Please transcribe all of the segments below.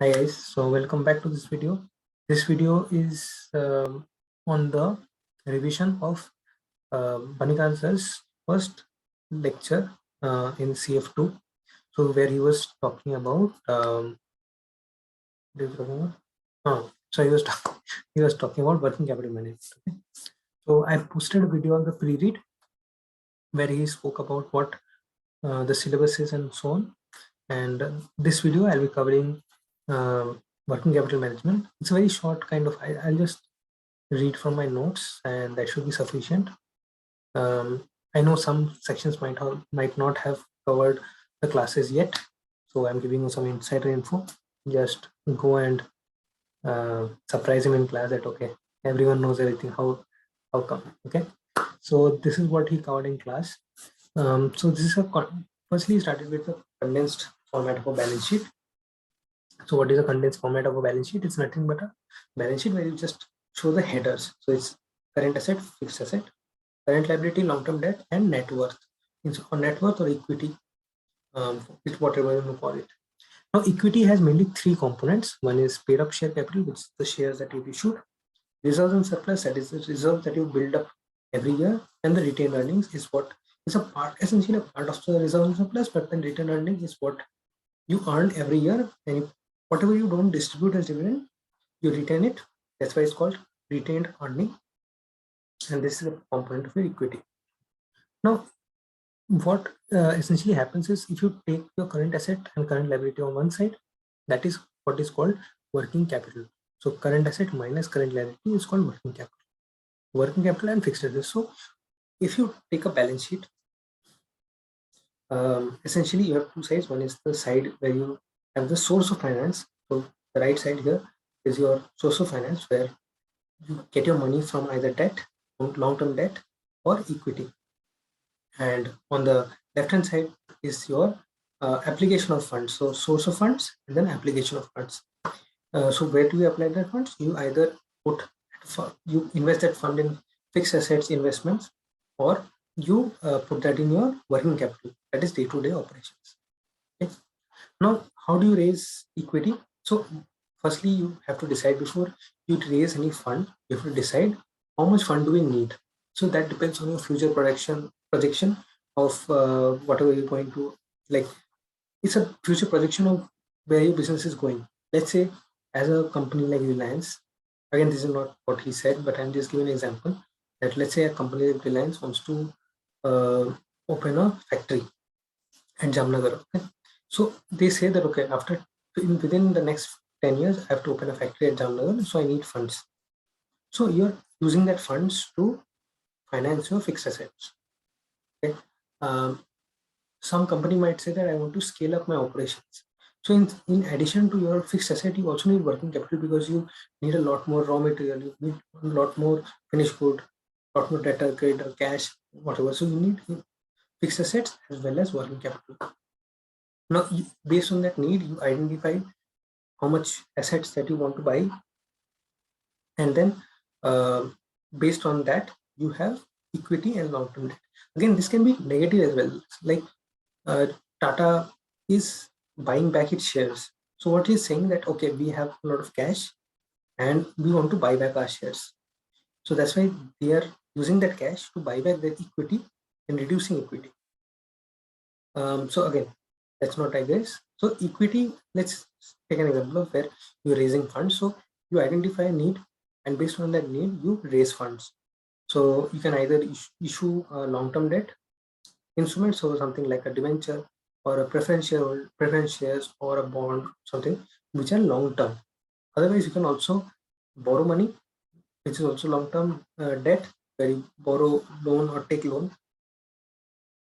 Hi guys, so welcome back to this video. This video is on the revision of Banikal sir's first lecture in CF2. So where he was talking about so he was talking about working capital management. Okay? So I posted a video on the pre-read where he spoke about what the syllabus is and so on. And this video I'll be covering working capital management. It's a very short kind of, I'll just read from my notes and that should be sufficient. I know some sections might not have covered the classes yet, so I'm giving you some insider info. Just go and surprise him in class that okay, everyone knows everything. How come? Okay, so this is what he covered in class. So this is firstly started with a condensed format of a balance sheet. So what is a condensed format of a balance sheet? It's nothing but a balance sheet where you just show the headers. So it's current asset, fixed asset, current liability, long-term debt, and net worth. Or net worth or equity, it's whatever you call it. Now, equity has mainly three components. One is paid up share capital, which is the shares that you've issued. Reserves and surplus, that is the reserves that you build up every year. And the retained earnings is what is a part, essentially a part of the reserves and surplus, but then retained earnings is what you earn every year. And whatever you don't distribute as dividend, you retain it. That's why it's called retained earning. And this is a component of your equity. Now, what essentially happens is if you take your current asset and current liability on one side, that is what is called working capital. So current asset minus current liability is called working capital. Working capital and fixed assets. So if you take a balance sheet, essentially you have two sides. One is the side where you have the source of finance. So the right side here is your source of finance, where you get your money from either debt, long-term debt, or equity. And on the left hand side is your application of funds. So source of funds and then application of funds. So where do you apply that funds? You either you invest that fund in fixed assets investments, or you put that in your working capital, that is day-to-day operations. Okay. Now, how do you raise equity? So firstly, you have to decide before you raise any fund, you have to decide how much fund do we need. So that depends on your future projection of whatever you're going to, like, it's a future projection of where your business is going. Let's say as a company like Reliance, again, this is not what he said, but I'm just giving an example that let's say a company like Reliance wants to open a factory at Jamnagar. Okay? So they say that, okay, within the next 10 years, I have to open a factory at Jamnagar, so I need funds. So you're using that funds to finance your fixed assets. Okay. Some company might say that I want to scale up my operations. So in addition to your fixed asset, you also need working capital because you need a lot more raw material, you need a lot more finished good, a lot more debtor, creditor, cash, whatever. So you need fixed assets as well as working capital. Now, based on that need, you identify how much assets that you want to buy, and then based on that, you have equity and long-term debt. Again, this can be negative as well. Like Tata is buying back its shares. So what he's saying that, okay, we have a lot of cash and we want to buy back our shares. So that's why they are using that cash to buy back their equity and reducing equity. So again, let's not digress. So equity, let's take an example of where you're raising funds. So you identify a need, and based on that need, you raise funds. So you can either issue a long-term debt instrument, so something like a debenture or a preference shares or a bond, something which are long-term. Otherwise, you can also borrow money, which is also long-term debt, where you borrow loan or take loan,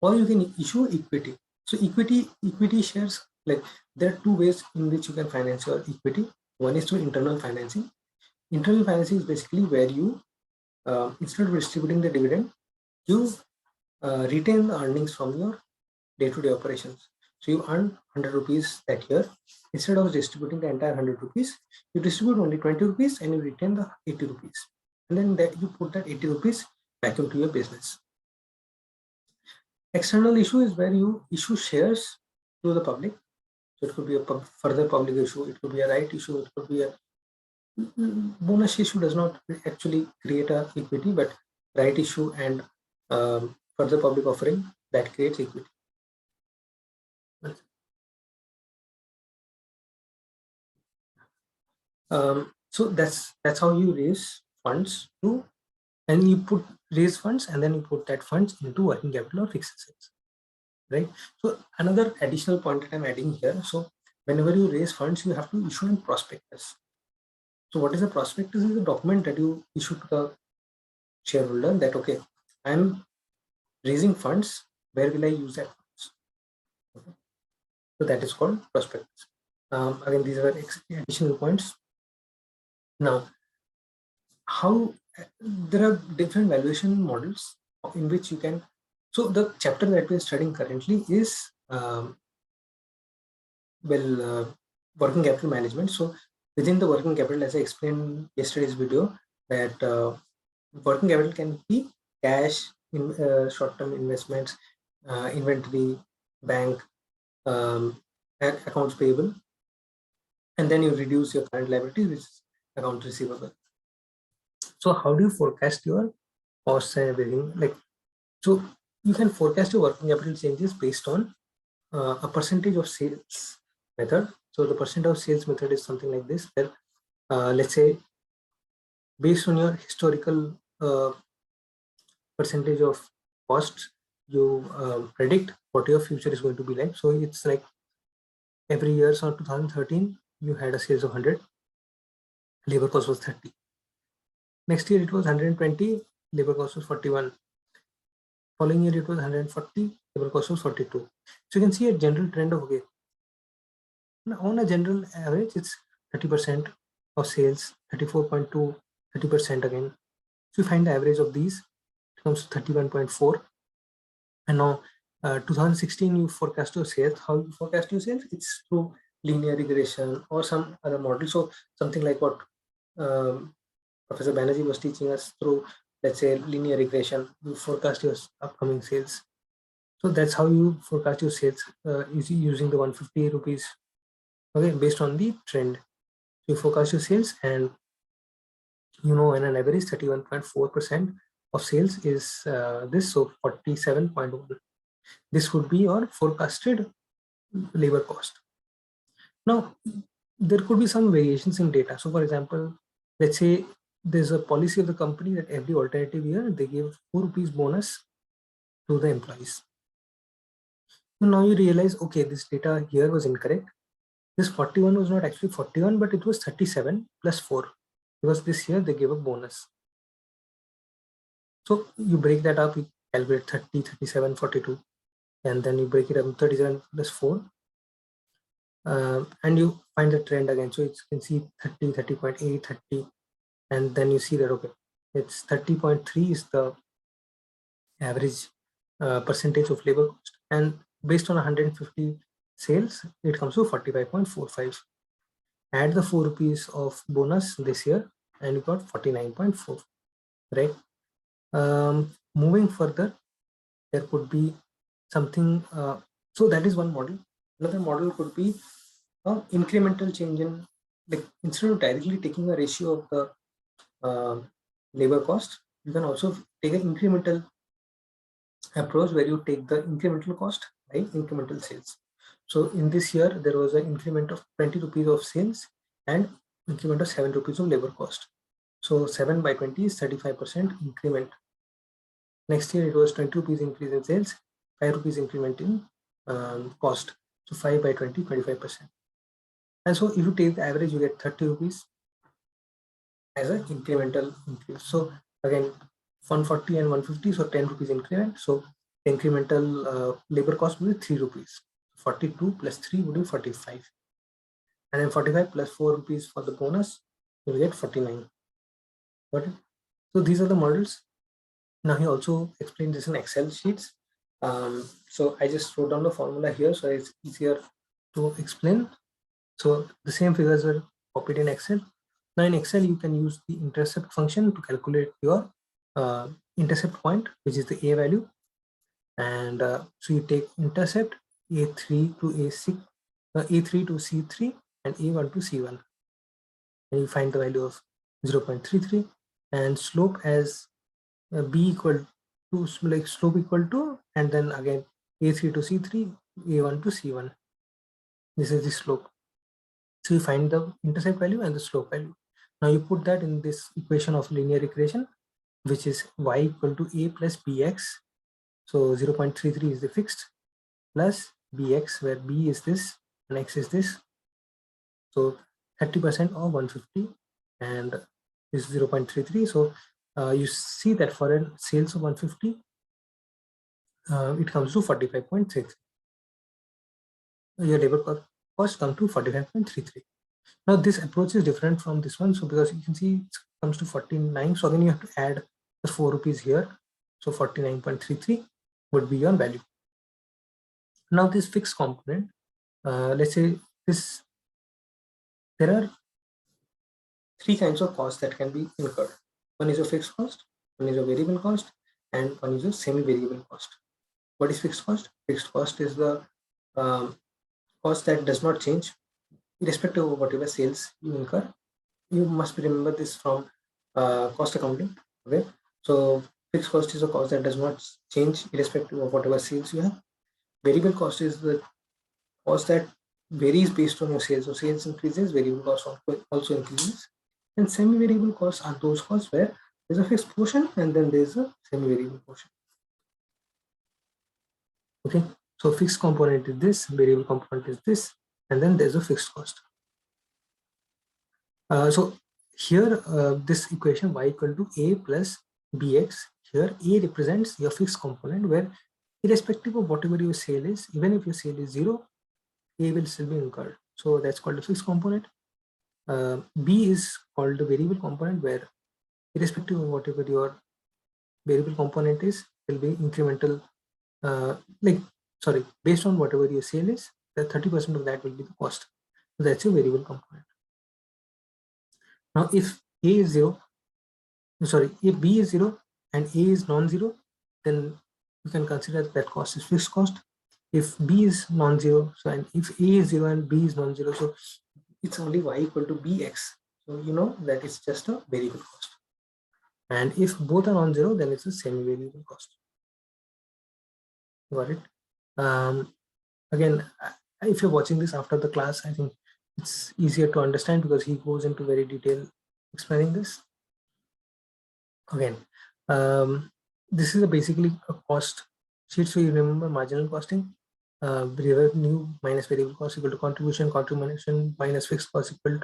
or you can issue equity. So equity shares, like there are two ways in which you can finance your equity. One is through internal financing. Internal financing is basically where you instead of distributing the dividend, you retain the earnings from your day-to-day operations. So you earn 100 rupees that year. Instead of distributing the entire 100 rupees, you distribute only 20 rupees and you retain the 80 rupees. And then that you put that 80 rupees back into your business. External issue is where you issue shares to the public. It could be a further public issue, it could be a right issue, it could be a bonus issue. Does not actually create a equity, but right issue and further public offering, that creates equity. So that's how you raise funds to, and you raise funds and then you put that funds into working capital or fixed assets, right? So another additional point that I'm adding here. So whenever you raise funds, you have to issue a prospectus. So what is a prospectus? Is a document that you issue to the shareholder that, okay, I'm raising funds, where will I use that funds? Okay. So that is called prospectus. Again, these are additional points. Now, how there are different valuation models in which you can. So the chapter that we're studying currently is working capital management. So within the working capital, as I explained yesterday's video, that working capital can be cash, in short-term investments, inventory, bank, accounts payable, and then you reduce your current liability, which is account receivable. So how do you forecast your costs and everything? Like, so you can forecast your working capital changes based on a percentage of sales method. So the percent of sales method is something like this, where let's say based on your historical percentage of costs, you predict what your future is going to be like. So it's like every year. So 2013, you had a sales of 100, labor cost was 30. Next year it was 120, labor cost was 41. Following year it was 140, labor cost was 42. So you can see a general trend of, okay, on a general average, it's 30% of sales, 34.2, 30% again. So you find the average of these, it comes to 31.4. And now 2016, you forecast your sales. How you forecast your sales? It's through linear regression or some other model. So something like what Professor Banerjee was teaching us through, let's say, linear regression. You forecast your upcoming sales. So that's how you forecast your sales using the 150 rupees, okay, based on the trend. You forecast your sales, and you know, in an average 31.4% of sales is this, so 47.1. This would be your forecasted labor cost. Now, there could be some variations in data. So for example, let's say there's a policy of the company that every alternative year they give 4 rupees bonus to the employees. So now you realize, okay, this data here was incorrect. This 41 was not actually 41, but it was 37 plus 4, because this year they gave a bonus. So you break that up, you calculate 30, 37, 42, and then you break it up 37 plus 4, and you find the trend again. So you can see 30, 30.8, 30, and then you see that, okay, it's 30.3 is the average percentage of labor cost, and based on 150 sales, it comes to 45.45. Add the 4 rupees of bonus this year, and you got 49.4, right? Moving further, there could be something. So that is one model. Another model could be incremental change in, like, instead of directly taking a ratio of the labor cost, you can also take an incremental approach where you take the incremental cost by incremental sales. So in this year, there was an increment of 20 rupees of sales and increment of 7 rupees of labor cost. So 7 by 20 is 35% increment. Next year, it was 20 rupees increase in sales, 5 rupees increment in cost. So 5 by 20, 25%. And so if you take the average, you get 30 rupees as an incremental increase. So again, 140 and 150, so 10 rupees increment. So the incremental labor cost will be 3 rupees. 42 plus 3 would be 45. And then 45 plus 4 rupees for the bonus, you will get 49. Got it? So these are the models. Now he also explained this in Excel sheets. So I just wrote down the formula here, so it's easier to explain. So the same figures are copied in Excel. Now in Excel, you can use the intercept function to calculate your intercept point, which is the A value. And so you take intercept A3 to A6, A3 to C3 and A1 to C1. And you find the value of 0.33 and slope as b equal to, like slope equal to, and then again A3 to C3, A1 to C1. This is the slope. So you find the intercept value and the slope value. Now you put that in this equation of linear equation, which is y equal to a plus bx. So 0.33 is the fixed plus bx, where b is this and x is this. So 30% of 150 and is 0.33. So you see that for a sales of 150, it comes to 45.33. Your labor cost comes to 45.33. Now this approach is different from this one. So because you can see it comes to 49. So again you have to add the 4 rupees here. So 49.33 would be your value. Now this fixed component, let's say this, there are 3 kinds of costs that can be incurred. One is a fixed cost, one is a variable cost, and one is a semi-variable cost. What is fixed cost? Fixed cost is the cost that does not change irrespective of whatever sales you incur. You must remember this from cost accounting. Okay, so fixed cost is a cost that does not change irrespective of whatever sales you have. Variable cost is the cost that varies based on your sales. So sales increases, variable cost also increases. And semi-variable costs are those costs where there's a fixed portion and then there's a semi-variable portion. Okay, so fixed component is this, variable component is this, and then there's a fixed cost. So here this equation y equal to a plus bx, here a represents your fixed component, where irrespective of whatever your sale is, even if your sale is 0, a will still be incurred. So that's called the fixed component. B is called the variable component, where irrespective of whatever your variable component is, will be incremental, based on whatever your sale is, the 30% of that will be the cost. So that's your variable component. Now if a is 0, if b is 0 and a is non-zero, then you can consider that cost is fixed cost. If b is non-zero, so and if a is 0 and b is non-zero, so it's only y equal to bx. So you know that it's just a variable cost. And if both are non-zero, then it's a semi-variable cost. Got it? Again, if you're watching this after the class, I think it's easier to understand because he goes into very detail explaining this. Again, this is basically a cost sheet. So you remember marginal costing, revenue minus variable cost equal to contribution, contribution minus fixed cost equal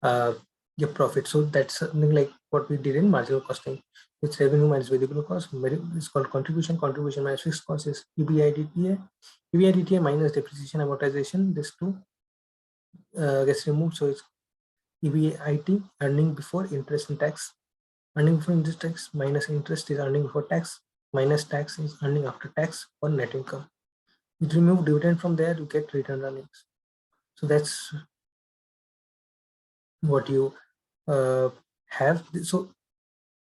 to your profit. So that's something like what we did in marginal costing. It's revenue minus variable cost. It's called contribution. Contribution minus fixed cost is EBITDA. EBITDA minus depreciation amortization. This two gets removed. So it's EBIT, earning before interest and tax. Earning before interest tax minus interest is earning before tax, minus tax is earning after tax or net income. You remove dividend from there, you get retained earnings. So that's what you have. So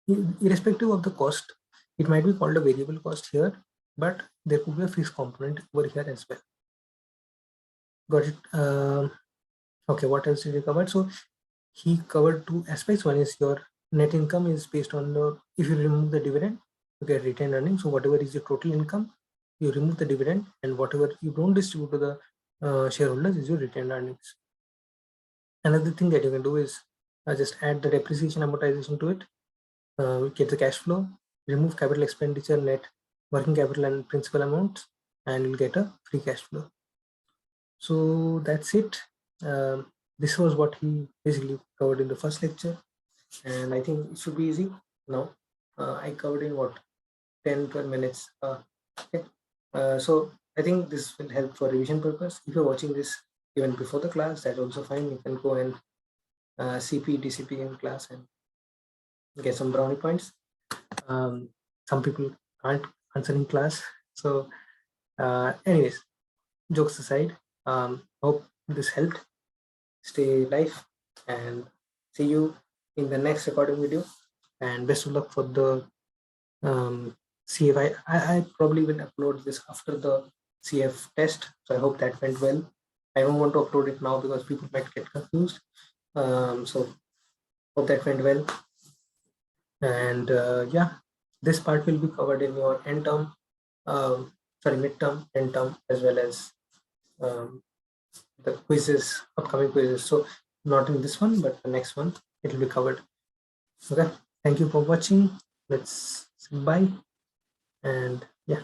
irrespective of the cost, it might be called a variable cost here, but there could be a fixed component over here as well. Got it? Okay, what else did he cover? So he covered 2 aspects. One is your net income is based on the, if you remove the dividend, you get retained earnings. So whatever is your total income, you remove the dividend, and whatever you don't distribute to the shareholders is your retained earnings. Another thing that you can do is just add the depreciation amortization to it, get the cash flow, remove capital expenditure, net working capital and principal amounts, and you'll get a free cash flow. So that's it. This was what he basically covered in the first lecture, and I think it should be easy now. I covered in what, 10-12 minutes. Okay. So I think this will help for revision purpose. If you're watching this even before the class, that's also fine. You can go and CP, DCP in class and get some brownie points. Some people can't answer in class. So anyways, jokes aside, hope this helped. Stay live and see you in the next recording video, and best of luck for the CF. I probably will upload this after the CF test, so I hope that went well. I don't want to upload it now because people might get confused. So hope that went well. And yeah, this part will be covered in your end term, midterm, end term, as well as um, the quizzes, upcoming quizzes. So not in this one, but the next one, it will be covered. Okay, thank you for watching. Let's say bye. And yeah.